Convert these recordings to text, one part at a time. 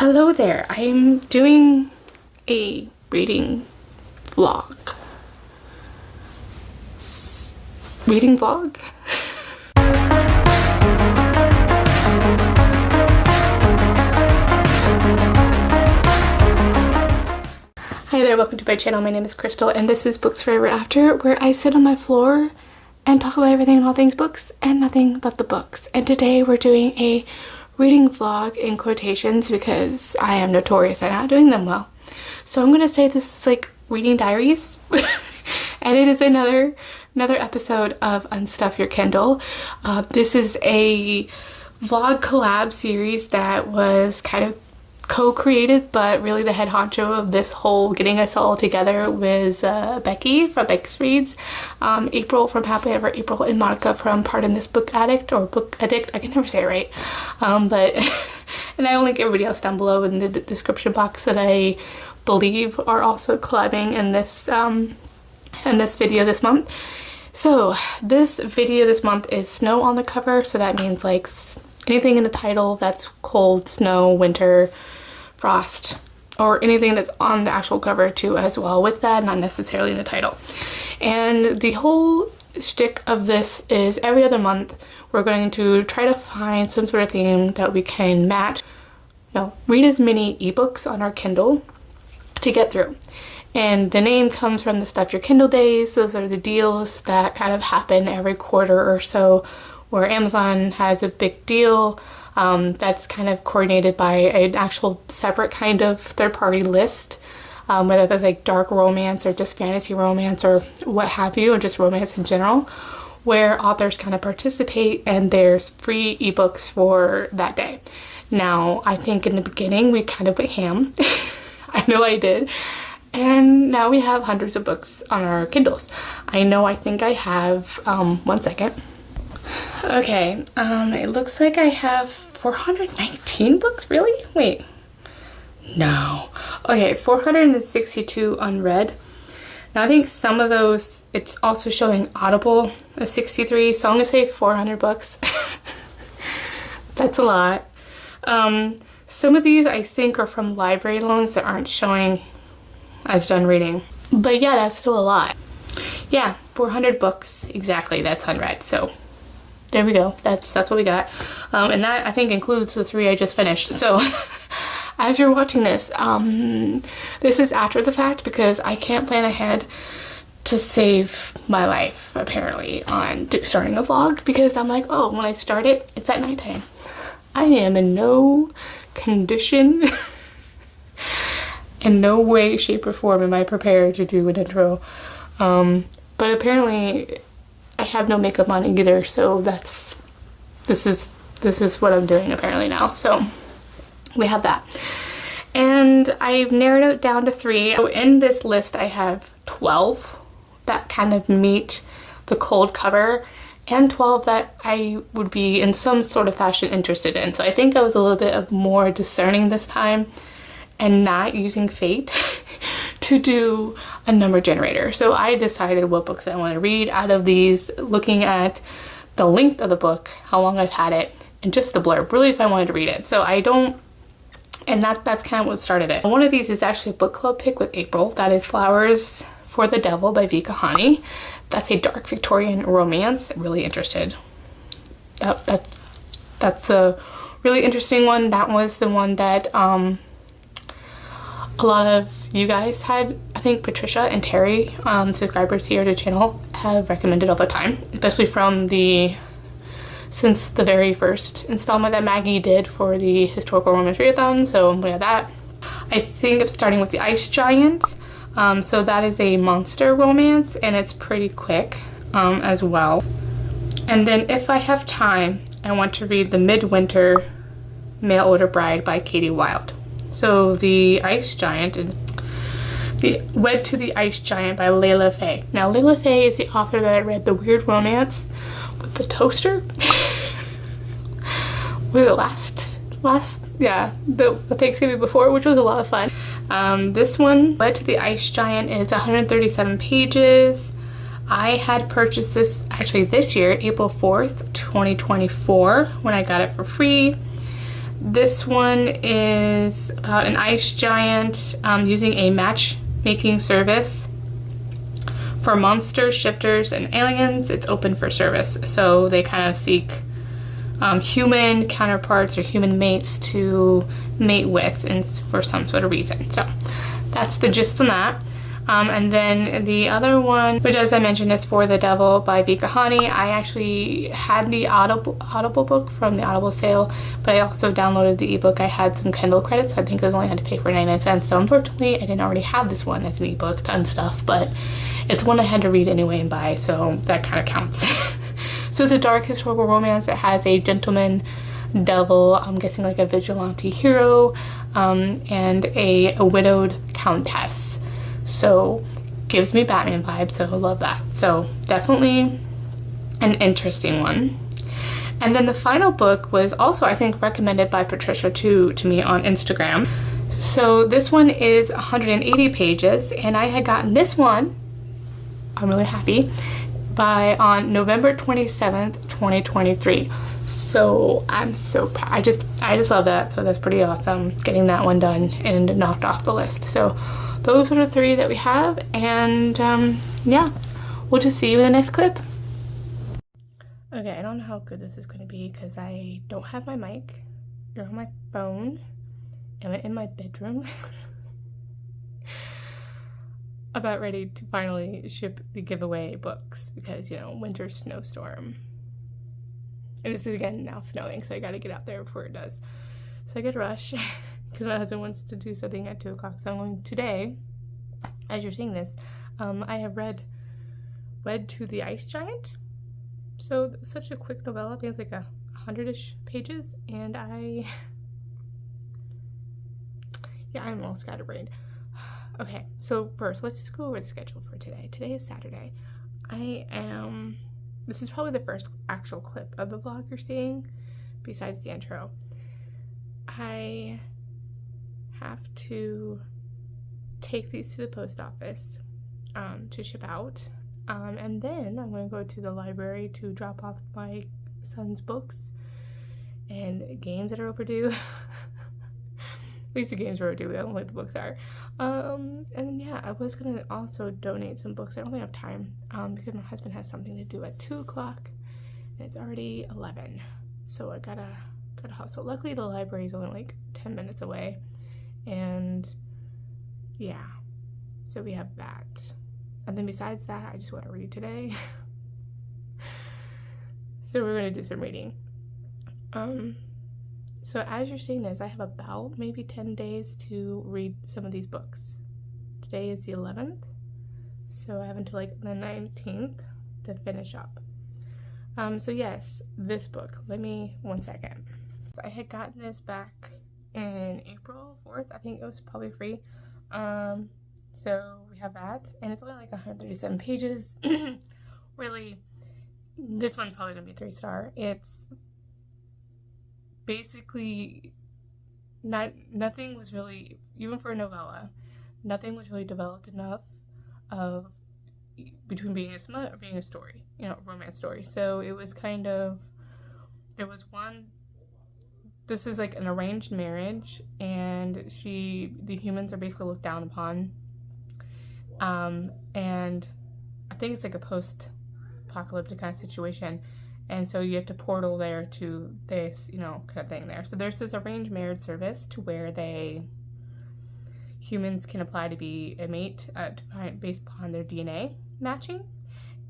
Hello there, I'm doing a reading vlog. Reading vlog? Hi there, welcome to my channel. My name is Crystal and this is Books Forever After, where I sit on my floor and talk about everything and all things books and nothing but the books. And today we're doing a reading vlog in quotations because I am notorious at not doing them well. So I'm gonna say this is like reading diaries and it is another episode of Unstuff Your Kindle. This is a vlog collab series that was kind of co-created, but really the head honcho of this whole getting us all together was Becky from Bex Reads, April from Happily Ever April, and Monica from Pardon This Book Addict, or Book Addict, I can never say it right, but and I will link everybody else down below in the description box that I believe are also collabing in this video this month. So this video this month is snow on the cover, so that means like anything in the title that's cold, snow, winter, frost, or anything that's on the actual cover too as well with that, not necessarily in the title. And the whole shtick of this is every other month we're going to try to find some sort of theme that we can match. Read as many ebooks on our Kindle to get through. And the name comes from the Stuff Your Kindle days. Those are the deals that kind of happen every quarter or so, where Amazon has a big deal that's kind of coordinated by an actual separate kind of third-party list, whether that's like dark romance or just fantasy romance or what have you, or just romance in general, where authors kind of participate and there's free ebooks for that day. Now, I think in the beginning we kind of went ham. I know I did. And now we have hundreds of books on our Kindles. I think I have, one second. Okay, it looks like I have 419 books, really? Wait, no. Okay, 462 unread. Now I think some of those, it's also showing Audible as 63, so I'm gonna say 400 books. That's a lot. Some of these I think are from library loans that aren't showing as done reading. But yeah, that's still a lot. Yeah, 400 books, exactly, that's unread, so there we go. That's what we got. And that I think includes the 3 I just finished. So as you're watching this, this is after the fact because I can't plan ahead to save my life apparently on starting a vlog, because I'm like, oh, when I start it, it's at nighttime. I am in no condition, in no way, shape, or form am I prepared to do an intro. But apparently I have no makeup on either, so this is what I'm doing apparently now. So we have that. And I've narrowed it down to 3. So in this list I have 12 that kind of meet the cold cover and 12 that I would be in some sort of fashion interested in. So I think I was a little bit of more discerning this time and not using fate to do a number generator. So I decided what books I want to read out of these, looking at the length of the book, how long I've had it, and just the blurb, really if I wanted to read it. So I don't, and that's kind of what started it. One of these is actually a book club pick with April. That is Flowers for the Devil by Vika Hani. That's a dark Victorian romance. Really interested. That's a really interesting one. That was the one that a lot of you guys had, I think Patricia and Terry, subscribers here to the channel, have recommended all the time, especially since the very first installment that Maggie did for the historical romance readathon. So we have that. I think of starting with The Ice Giant. So that is a monster romance and it's pretty quick as well. And then if I have time, I want to read The Midwinter Mail Order Bride by Katie Wilde. So The Ice Giant and the Wed to the Ice Giant by Layla Faye. Now Layla Faye is the author that I read the weird romance with the toaster. Was it the Thanksgiving before, which was a lot of fun. This one, Wed to the Ice Giant, is 137 pages. I had purchased this actually this year, April 4th, 2024, when I got it for free. This one is about an ice giant using a matchmaking service for monsters, shifters, and aliens. It's open for service, so they kind of seek human counterparts or human mates to mate with, and for some sort of reason. So that's the gist on that. And then the other one, which as I mentioned is For the Devil by Vika Hani. I actually had the Audible book from the Audible sale, but I also downloaded the ebook. I had some Kindle credits, so I think I only had to pay for 99 cents. So unfortunately, I didn't already have this one as an ebook, Unstuff, but it's one I had to read anyway and buy, so that kind of counts. So it's a dark historical romance. It has a gentleman devil, I'm guessing like a vigilante hero, and a widowed countess. So gives me Batman vibes, so I love that. So definitely an interesting one. And then the final book was also, I think, recommended by Patricia to me on Instagram. So this one is 180 pages, and I had gotten this one, I'm really happy, on November 27th, 2023. So I'm so proud. I just love that. So that's pretty awesome, getting that one done and knocked off the list. So those are the three that we have, and yeah, we'll just see you in the next clip. Okay, I don't know how good this is going to be because I don't have my mic. You're on my phone. I'm in my bedroom. About ready to finally ship the giveaway books because, you know, winter snowstorm. And this is again now snowing, so I gotta get out there before it does. So I gotta rush because my husband wants to do something at 2 o'clock. So I'm going today, as you're seeing this, I have read to the Ice Giant. So such a quick novella. I think it's like 100-ish pages, and I almost scatterbrained. Okay, so first let's just go over the schedule for today. Today is Saturday. This is probably the first actual clip of the vlog you're seeing, besides the intro. I have to take these to the post office to ship out, and then I'm going to go to the library to drop off my son's books and games that are overdue. At least the games are overdue, I don't know what the books are. And then yeah, I was gonna also donate some books. I don't think I have time because my husband has something to do at 2 o'clock and it's already 11, so I gotta hustle. Luckily the library is only like 10 minutes away, and yeah, so we have that. And then besides that, I just want to read today. So we're gonna do some reading. So as you're seeing this, I have about maybe 10 days to read some of these books. Today is the 11th, so I have until like the 19th to finish up. So yes, this book, one second. So I had gotten this back in April 4th, I think it was probably free. So we have that, and it's only like 137 pages. Really, this one's probably gonna be 3-star. It's basically nothing was really, even for a novella, nothing was really developed enough of between being a smut or being a story, you know, a romance story. So it was kind of, there was one, this is like an arranged marriage, and the humans are basically looked down upon, and I think it's like a post-apocalyptic kind of situation. And so you have to portal there to this, you know, kind of thing there. So there's this arranged marriage service to where humans can apply to be a mate based upon their DNA matching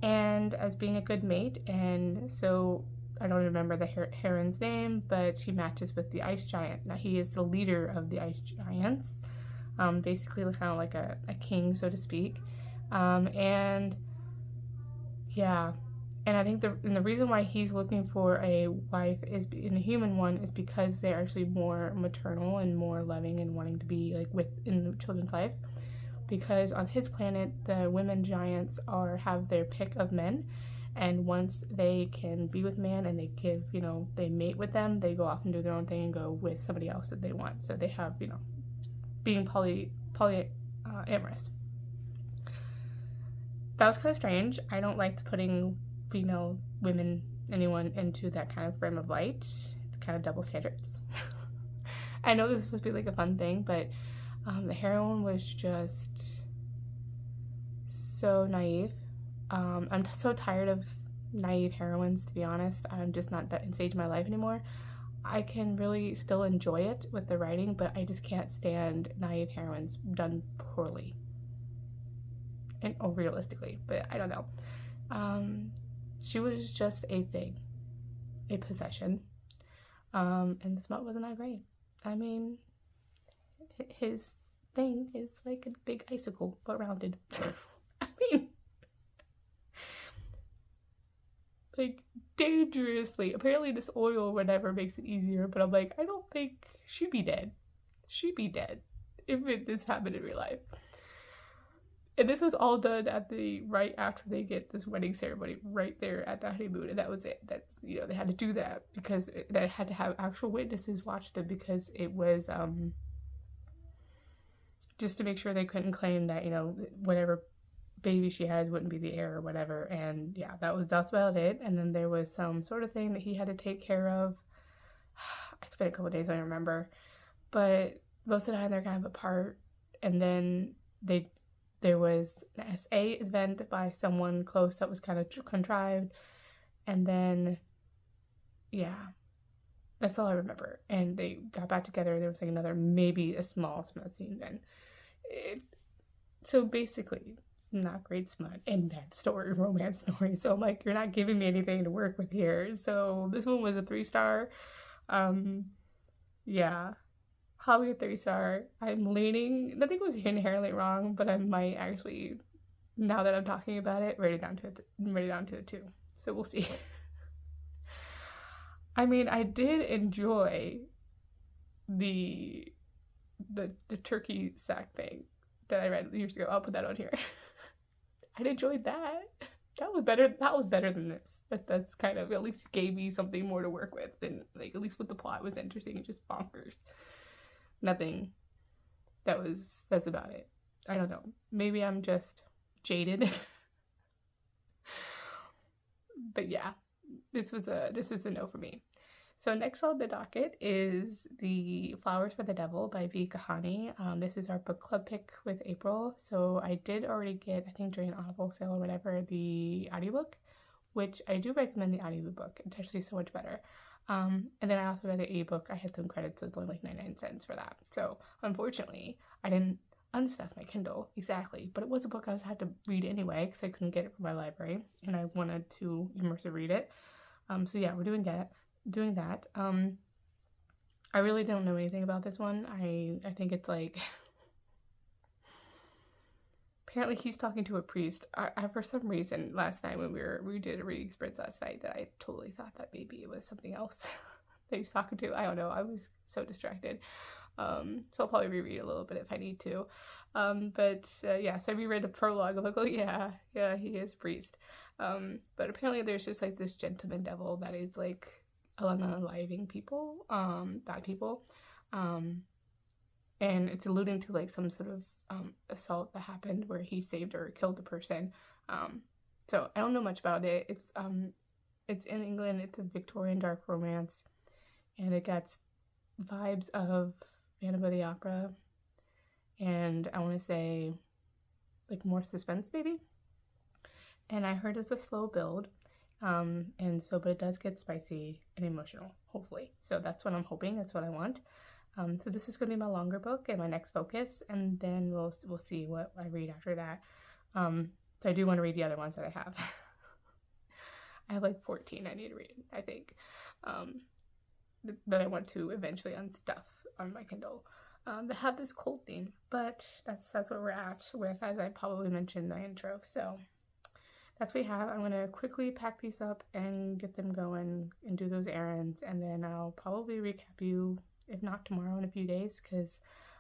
and as being a good mate. And so I don't remember the heron's name, but she matches with the ice giant. Now he is the leader of the ice giants, basically kind of like a king, so to speak. And yeah. And I think the reason why he's looking for a wife in a human one is because they're actually more maternal and more loving and wanting to be like in the children's life. Because on his planet, the women giants have their pick of men, and once they can be with man and they mate with them, they go off and do their own thing and go with somebody else that they want. So they have, being polyamorous. That was kind of strange. I don't like putting anyone into that kind of frame of light. It's kind of double standards. I know this is supposed to be like a fun thing, but the heroine was just so naive. I'm so tired of naive heroines, to be honest. I'm just not that stage in my life anymore. I can really still enjoy it with the writing, but I just can't stand naive heroines done poorly or realistically, but I don't know. She was just a thing, a possession, and the smut wasn't that great. I mean, his thing is like a big icicle, but rounded. I mean, like, dangerously. Apparently this oil or whatever makes it easier, but I'm like, I don't think she'd be dead. She'd be dead if this happened in real life. And this was all done at the right after they get this wedding ceremony right there at the honeymoon, and that was it. That's, you know, they had to do that because they had to have actual witnesses watch them, because it was just to make sure they couldn't claim that, you know, whatever baby she has wouldn't be the heir or whatever. And yeah, that's about it. And then there was some sort of thing that he had to take care of. I spent a couple of days, I don't remember, but most of the time they're kind of apart. And then there was an SA event by someone close that was kind of contrived, and then yeah, that's all I remember. And they got back together. There was like another, maybe a small smut scene then. So basically, not great smut and bad story, romance story. So I'm like, you're not giving me anything to work with here. So this one was a 3-star. Yeah, probably a 3-star. I'm leaning, I think it was inherently wrong, but I might actually, now that I'm talking about it, rate it down to a 2. So we'll see. I mean, I did enjoy the turkey sack thing that I read years ago. I'll put that on here. I enjoyed that. That was better than this. That's kind of, at least gave me something more to work with, and like at least with the plot was interesting and just bonkers. Nothing. That's about it. I don't know. Maybe I'm just jaded. But yeah, this is a no for me. So next on the docket is The Flowers for the Devil by V. Kahani. This is our book club pick with April. So I did already get, I think during an Audible sale or whatever, the audiobook, which I do recommend the audiobook. It's actually so much better. And then I also read the ebook. I had some credits, so it's only like 99 cents for that. So unfortunately, I didn't unstuff my Kindle, exactly. But it was a book I had to read anyway because I couldn't get it from my library, and I wanted to immersive read it. So yeah, we're doing that. I really don't know anything about this one. I think it's like, apparently he's talking to a priest. I for some reason last night when we did a reading experience last night, that I totally thought that maybe it was something else that he's talking to. I don't know. I was so distracted. So I'll probably reread a little bit if I need to. Yeah, so I reread the prologue. I'm like, oh yeah, he is a priest. But apparently there's just like this gentleman devil that is like unaliving people, bad people. And it's alluding to like some sort of assault that happened where he saved or killed the person. So I don't know much about it. It's in England. It's a Victorian dark romance, and it gets vibes of Phantom of the Opera, and I want to say like more suspense maybe. And I heard it's a slow build, and so, but it does get spicy and emotional, hopefully. So that's what I'm hoping. That's what I want. So this is going to be my longer book and my next focus, and then we'll see what I read after that. So I do want to read the other ones that I have. I have like 14 I need to read, I think, that I want to eventually unstuff on my Kindle. That have this cold theme, but that's where we're at with, as I probably mentioned in the intro. So that's what we have. I'm going to quickly pack these up and get them going and do those errands, and then I'll probably recap you, if not tomorrow, in a few days, because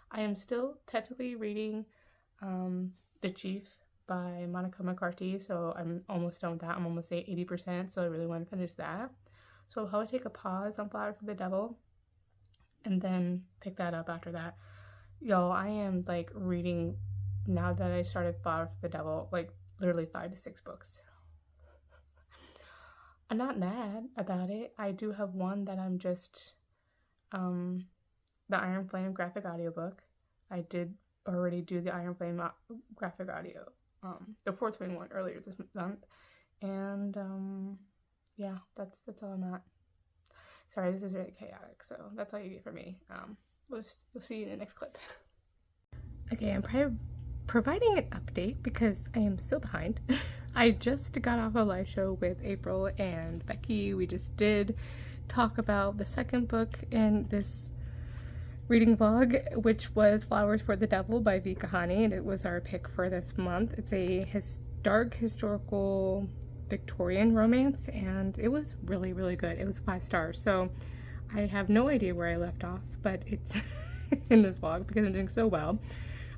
I am still technically reading The Chief by Monica McCarthy, so I'm almost done with that. I'm almost at 80%, so I really want to finish that. So I'll probably take a pause on Flower for the Devil and then pick that up after that. Y'all, I am like reading, now that I started Flower for the Devil, like literally 5 to 6 books. I'm not mad about it. I do have one that I'm just the Iron Flame graphic audiobook. I did already do the Iron Flame graphic audio, the Fourth Wing one earlier this month, and yeah, that's all I'm at. Sorry, this is really chaotic, so that's all you get from me. We'll see you in the next clip. Okay, I'm providing an update because I am so behind. I just got off a live show with April and Becky. We just did talk about the second book in this reading vlog, which was Flowers for the Devil by V. Kahani, and it was our pick for this month. It's a dark historical Victorian romance, and it was really, really good. It was 5 stars, so I have no idea where I left off, but it's in this vlog because I'm doing so well.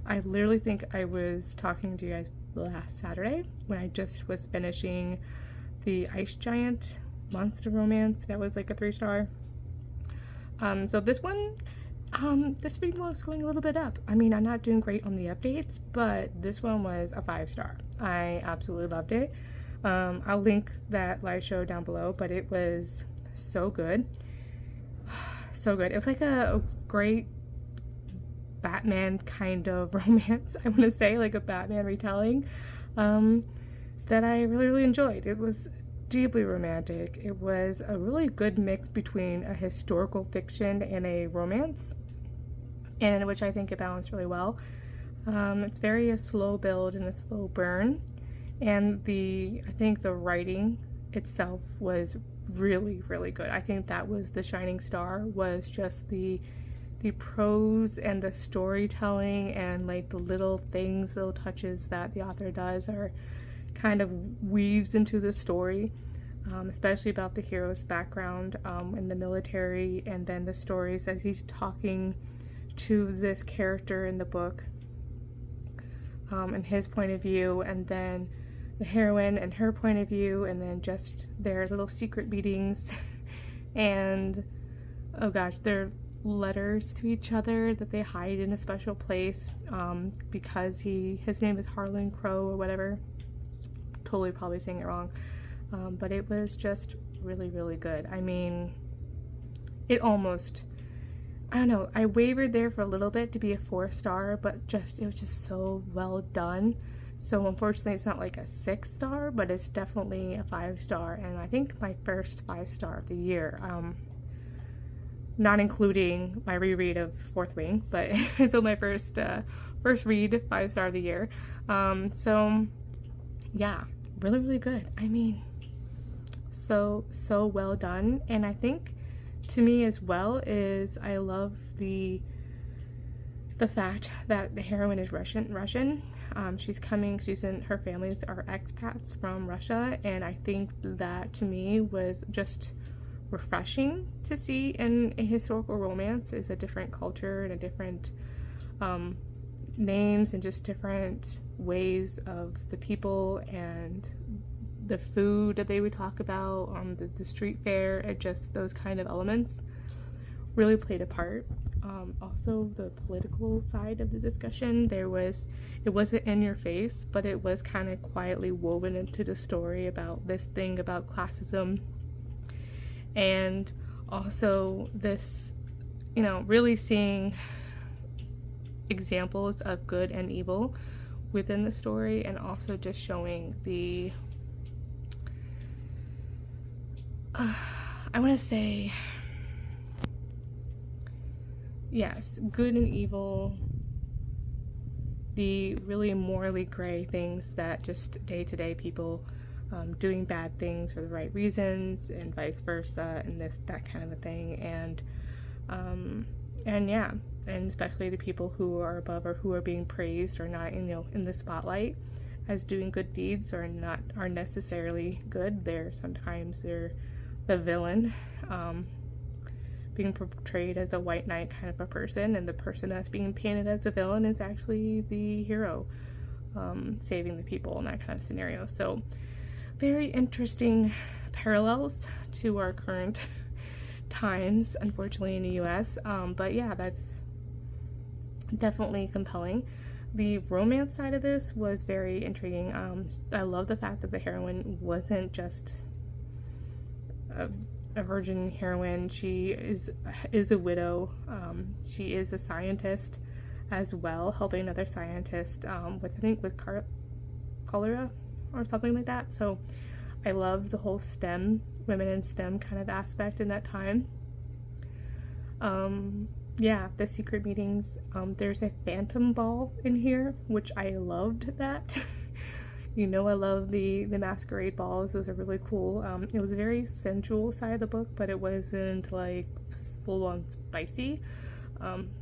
I literally think I was talking to you guys last Saturday when I just was finishing the Ice Giant monster romance. That was like a 3-star. So this one, this reading vlog is going a little bit up. I mean, I'm not doing great on the updates, but this one was a 5-star. I absolutely loved it. I'll link that live show down below, but it was so good. So good. It was like a great Batman kind of romance, I want to say, like a Batman retelling, that I really, really enjoyed. It was deeply romantic. It was a really good mix between a historical fiction and a romance, and which I think it balanced really well. It's very a slow build and a slow burn, and I think the writing itself was really, really good. I think that was the shining star, was just the prose and the storytelling, and like the little things, little touches that the author does are kind of weaves into the story, especially about the hero's background in the military, and then the stories as he's talking to this character in the book, and his point of view, and then the heroine and her point of view, and then just their little secret meetings and oh gosh, their letters to each other that they hide in a special place, because his name is Harlan Crow or whatever. Totally probably saying it wrong, but it was just really, really good. I mean, it almost, I don't know, I wavered there for a little bit to be a 4-star, but it was just so well done. So unfortunately it's not like a 6-star, but it's definitely a 5-star, and I think my first 5-star of the year, not including my reread of Fourth Wing, but it's still my first read 5-star of the year. So yeah, really, really good. I mean, so well done. And I think to me as well is I love the fact that the heroine is Russian. Her families are expats from Russia, and I think that to me was just refreshing to see in a historical romance, is a different culture and a different names and just different ways of the people and the food that they would talk about, the street fare, and just those kind of elements really played a part. Also the political side of the discussion, it wasn't in your face, but it was kind of quietly woven into the story about this thing about classism. And also this, really seeing examples of good and evil within the story, and also just showing the, I want to say, yes, good and evil, the really morally gray things that just day-to-day people doing bad things for the right reasons, and vice versa, and that kind of a thing, and yeah, and especially the people who are above or who are being praised or not, in the spotlight as doing good deeds are necessarily good. Sometimes they're the villain, being portrayed as a white knight kind of a person, and the person that's being painted as a villain is actually the hero, saving the people in that kind of scenario. So very interesting parallels to our current times, unfortunately, in the US. But yeah, that's definitely compelling. The romance side of this was very intriguing. I love the fact that the heroine wasn't just a a virgin heroine. She is a widow. She is a scientist as well, helping another scientist with, I think, with cholera or something like that. So I loved the whole STEM, women in STEM kind of aspect in that time. Yeah, the secret meetings. There's a phantom ball in here, which I loved that. You know, I love the masquerade balls. Those are really cool. It was a very sensual side of the book, but it wasn't like full-on spicy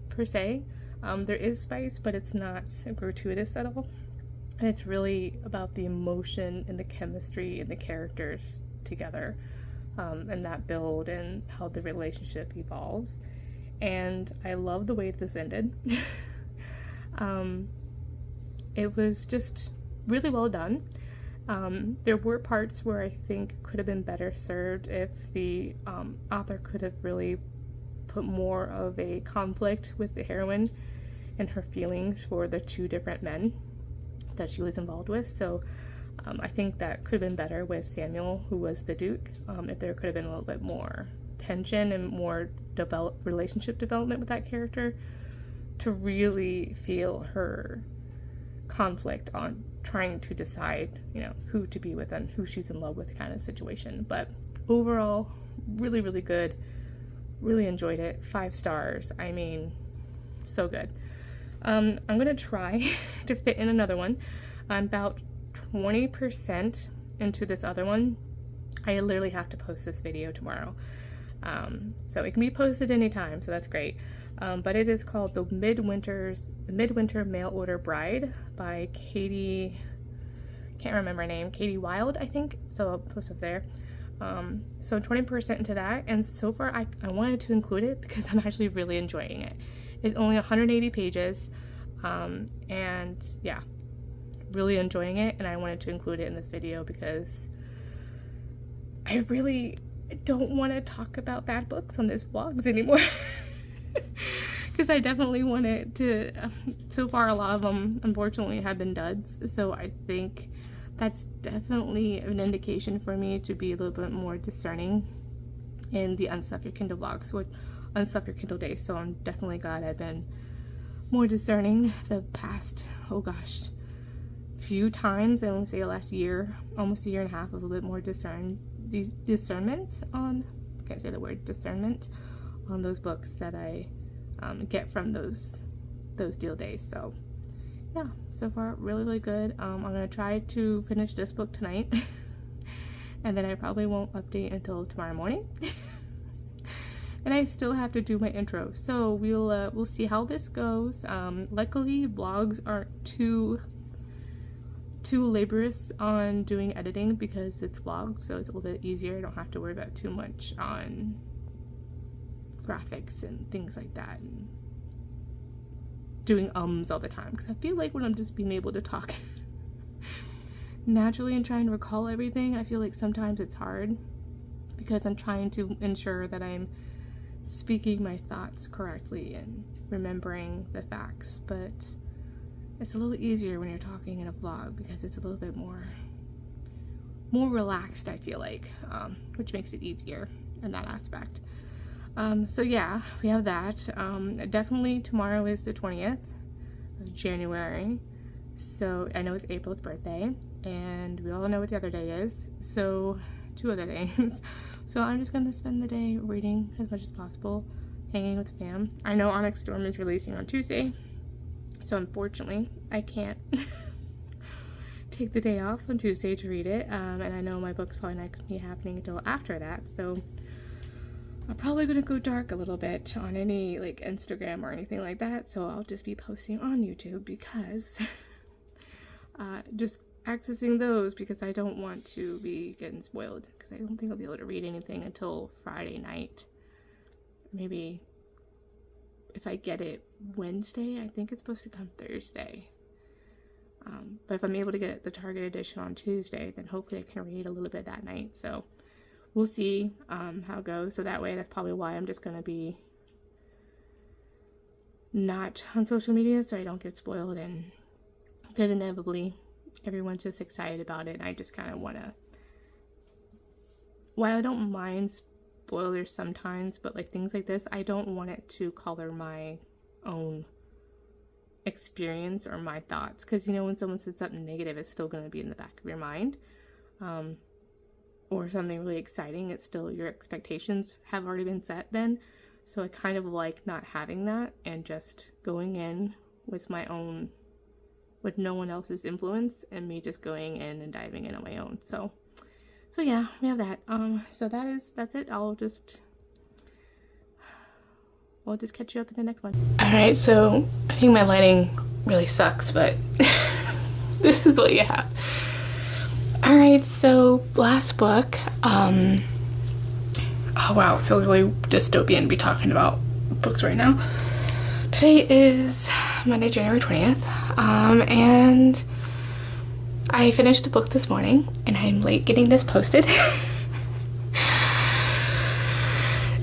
per se. There is spice, but it's not gratuitous at all. And it's really about the emotion and the chemistry and the characters together, and that build and how the relationship evolves. And I love the way this ended. It was just really well done. There were parts where I think could have been better served if the author could have really put more of a conflict with the heroine and her feelings for the two different men that she was involved with. So I think that could have been better with Samuel, who was the Duke, if there could have been a little bit more tension and more relationship development with that character to really feel her conflict on trying to decide, you know, who to be with and who she's in love with kind of situation. But overall, really, really good. Really enjoyed it. 5 stars. I mean, so good. I'm gonna try to fit in another one. I'm about 20% into this other one. I literally have to post this video tomorrow. So it can be posted anytime, so that's great. But it is called The Midwinter Mail Order Bride by Katie, can't remember her name, Katie Wild, I think. So I'll post it there. So 20% into that, and so far I wanted to include it because I'm actually really enjoying it. It's only 180 pages, and yeah, really enjoying it, and I wanted to include it in this video because I really don't want to talk about bad books on this vlogs anymore. Because I definitely wanted to, so far a lot of them unfortunately have been duds, so I think that's definitely an indication for me to be a little bit more discerning in the Unstuff Your Kindle vlogs, or Unstuff Your Kindle days. So I'm definitely glad I've been more discerning the past, oh gosh, few times. I want to say the last year, almost a year and a half, of a little bit more discernment on, I can't say the word discernment, on those books that I get from those deal days. So yeah, so far really, really good. I'm gonna try to finish this book tonight and then I probably won't update until tomorrow morning. And I still have to do my intro, so we'll see how this goes. Luckily vlogs aren't too laborious on doing editing because it's vlogs, so it's a little bit easier. I don't have to worry about too much on graphics and things like that, and doing all the time, because I feel like when I'm just being able to talk naturally and trying to recall everything, I feel like sometimes it's hard because I'm trying to ensure that I'm speaking my thoughts correctly and remembering the facts. But it's a little easier when you're talking in a vlog because it's a little bit more relaxed, I feel like, which makes it easier in that aspect. So yeah, we have that. Definitely tomorrow is the 20th of January, so I know it's April's birthday, and we all know what the other day is, so 2 other things. So I'm just gonna spend the day reading as much as possible, hanging with the fam. I know Onyx Storm is releasing on Tuesday, so unfortunately I can't take the day off on Tuesday to read it, and I know my book's probably not gonna be happening until after that, so I'm probably gonna go dark a little bit on any like Instagram or anything like that, so I'll just be posting on YouTube because just accessing those, because I don't want to be getting spoiled, because I don't think I'll be able to read anything until Friday night. Maybe if I get it Wednesday, I think it's supposed to come Thursday. But if I'm able to get the Target edition on Tuesday, then hopefully I can read a little bit that night. So we'll see how it goes. So that way, that's probably why I'm just going to be not on social media, so I don't get spoiled, and because inevitably everyone's just excited about it, and I just kind of want to, while I don't mind spoilers sometimes, but like things like this, I don't want it to color my own experience or my thoughts, because you know, when someone says something negative, it's still going to be in the back of your mind, or something really exciting, it's still, your expectations have already been set then. So I kind of like not having that and just going in with my own, with no one else's influence, and me just going in and diving in on my own. So yeah, we have that. So that's it. We'll just catch you up in the next one. Alright, so I think my lighting really sucks, but this is what you have. Alright, so last book, oh wow, it feels really dystopian to be talking about books right now. Today is Monday, January 20th, and I finished a book this morning, and I'm late getting this posted.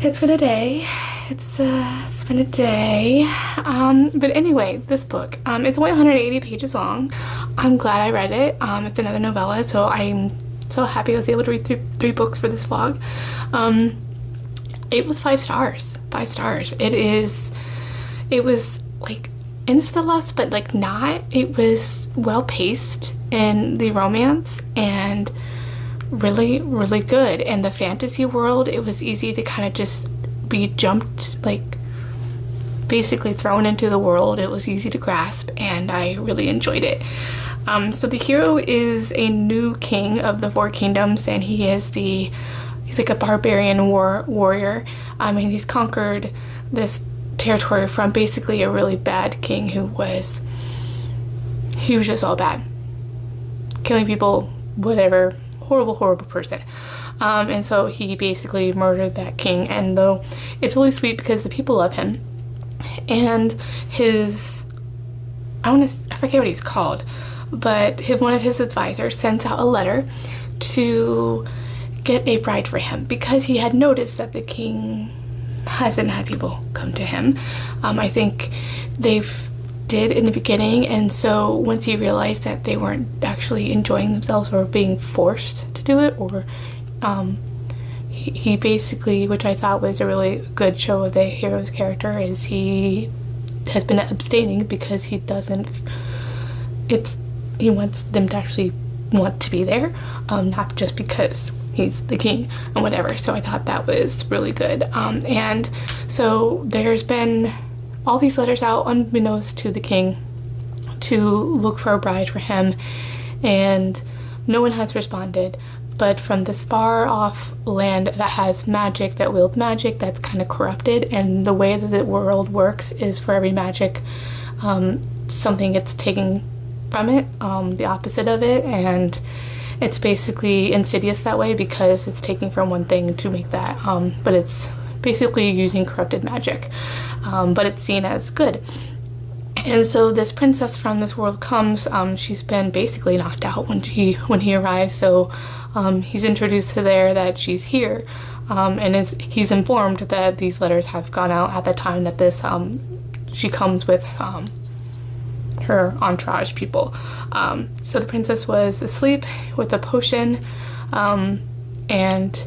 It's been a day. It's been a day. But anyway, this book, it's only 180 pages long. I'm glad I read it. It's another novella, so I'm so happy I was able to read three books for this vlog. It was 5 stars. 5 stars. It was like insta-lust, but like not. It was well paced in the romance and really, really good. In the fantasy world, it was easy to kind of just be jumped, like basically thrown into the world. It was easy to grasp, and I really enjoyed it. So the hero is a new king of the 4 kingdoms, and he's like a barbarian warrior, and he's conquered this territory from basically a really bad king who was just all bad, killing people, whatever, horrible person. And so he basically murdered that king, and though it's really sweet because the people love him, and I forget what he's called, but one of his advisors sends out a letter to get a bride for him, because he had noticed that the king hasn't had people come to him. I think they've did in the beginning, and so once he realized that they weren't actually enjoying themselves or being forced to do it, or he basically, which I thought was a really good show of the hero's character, is he has been abstaining because he wants them to actually want to be there, not just because he's the king and whatever. So I thought that was really good. And so there's been all these letters out unbeknownst to the king to look for a bride for him, and no one has responded. But from this far off land that has magic, that wields magic, that's kind of corrupted, and the way that the world works is for every magic, something gets taken from it, the opposite of it, and it's basically insidious that way because it's taking from one thing to make that, but it's basically using corrupted magic, but it's seen as good. And so this princess from this world comes. She's been basically knocked out when he arrives, so he's introduced to there that she's here, and he's informed that these letters have gone out at the time that this she comes with her entourage people. So the princess was asleep with a potion, and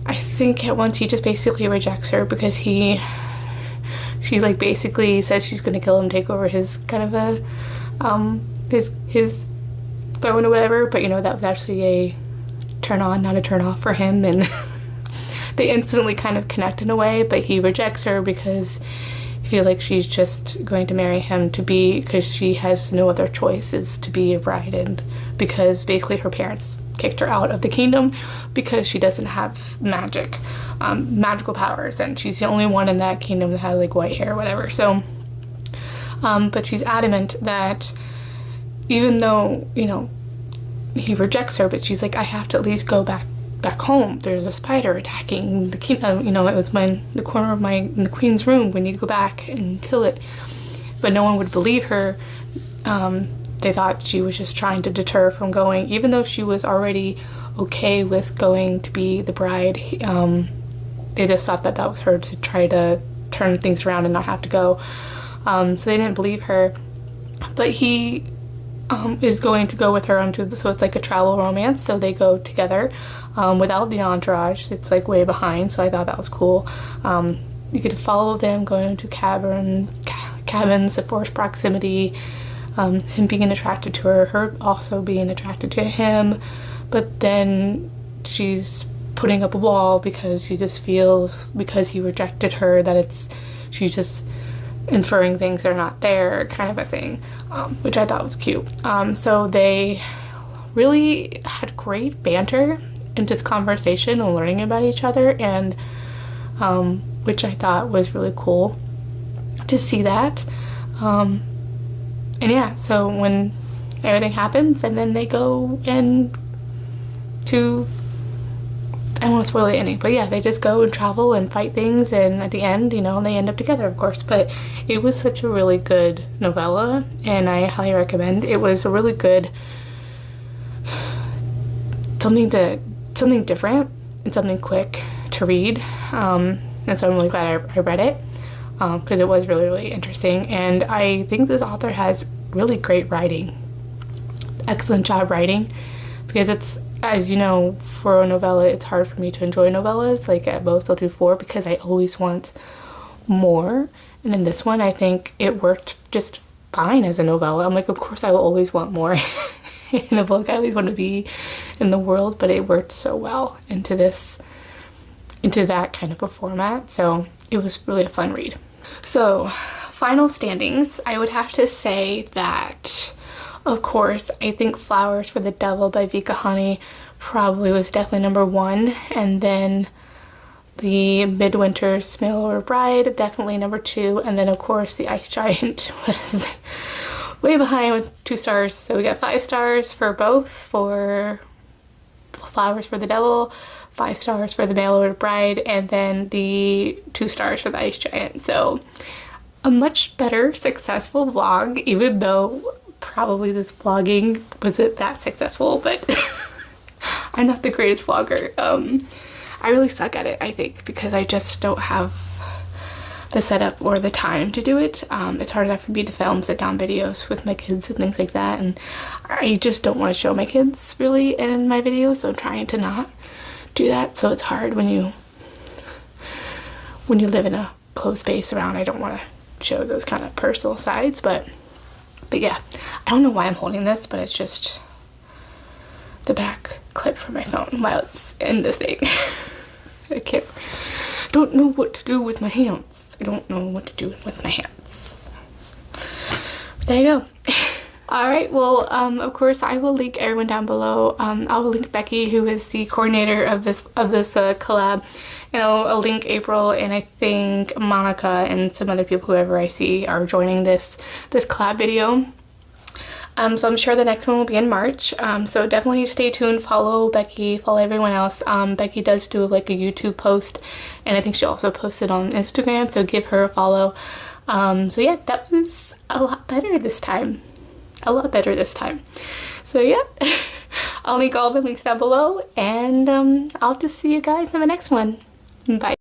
I think at once he just basically rejects her because she like basically says she's gonna kill him, take over his kind of a his throne or whatever, but you know, that was actually a turn on, not a turn off for him, and they instantly kind of connect in a way, but he rejects her because I feel like she's just going to marry him because she has no other choice is to be a bride, and because basically her parents kicked her out of the kingdom because she doesn't have magical powers, and she's the only one in that kingdom that has like white hair or whatever. So but she's adamant that even though, you know, he rejects her, but she's like, I have to at least go back home. There's a spider attacking the king. You know, it was in the corner of in the queen's room. We need to go back and kill it. But no one would believe her. They thought she was just trying to deter from going, even though she was already okay with going to be the bride. They just thought that was her to try to turn things around and not have to go. So they didn't believe her. But he is going to go with her onto the, so it's like a travel romance, so they go together without the entourage. It's like way behind, so I thought that was cool. You get to follow them going to cabins of forced proximity, him being attracted to her, her also being attracted to him, but then she's putting up a wall because she just feels, because he rejected her, that she's just inferring things that are not there, kind of a thing, which I thought was cute. So they really had great banter and just conversation and learning about each other, and which I thought was really cool to see that. And yeah, so when everything happens and then they go and I don't want to spoil the ending, but yeah, they just go and travel and fight things, and at the end, you know, they end up together, of course. But it was such a really good novella, and I highly recommend. It was a really good something different and something quick to read, and so I'm really glad I read it, because it was really, really interesting. And I think this author has really great writing, excellent job writing, because it's, as you know, for a novella, it's hard for me to enjoy novellas. Like, at most I'll do 4 because I always want more. And in this one, I think it worked just fine as a novella. I'm like, of course I will always want more in a book. I always want to be in the world, but it worked so well into that kind of a format. So it was really a fun read. So final standings, I would have to say that, of course, I think Flowers for the Devil by Vika Hani probably was definitely number 1, and then the Midwinter's Mail Order Bride definitely number 2, and then of course the Ice Giant was way behind with 2 stars. So we got 5 stars for both, for Flowers for the Devil, 5 stars for the Mail Order Bride, and then the 2 stars for the Ice Giant. So a much better successful vlog, even though probably this vlogging wasn't that successful, but I'm not the greatest vlogger. I really suck at it, I think, because I just don't have the setup or the time to do it. It's hard enough for me to film sit-down videos with my kids and things like that, and I just don't want to show my kids really in my videos, so I'm trying to not do that. So it's hard when you live in a closed space around. I don't want to show those kind of personal sides, but yeah, I don't know why I'm holding this, but it's just the back clip for my phone while it's in this thing. I don't know what to do with my hands. I don't know what to do with my hands. But there you go. Alright, well, of course, I will link everyone down below. I'll link Becky, who is the coordinator of this collab, and I'll link April, and I think Monica and some other people, whoever I see, are joining this collab video. So I'm sure the next one will be in March. So definitely stay tuned, follow Becky, follow everyone else. Becky does do like a YouTube post, and I think she also posted on Instagram, so give her a follow. So yeah, that was a lot better this time. A lot better this time. So yeah, I'll link all the links down below, and I'll just see you guys in the next one. Bye.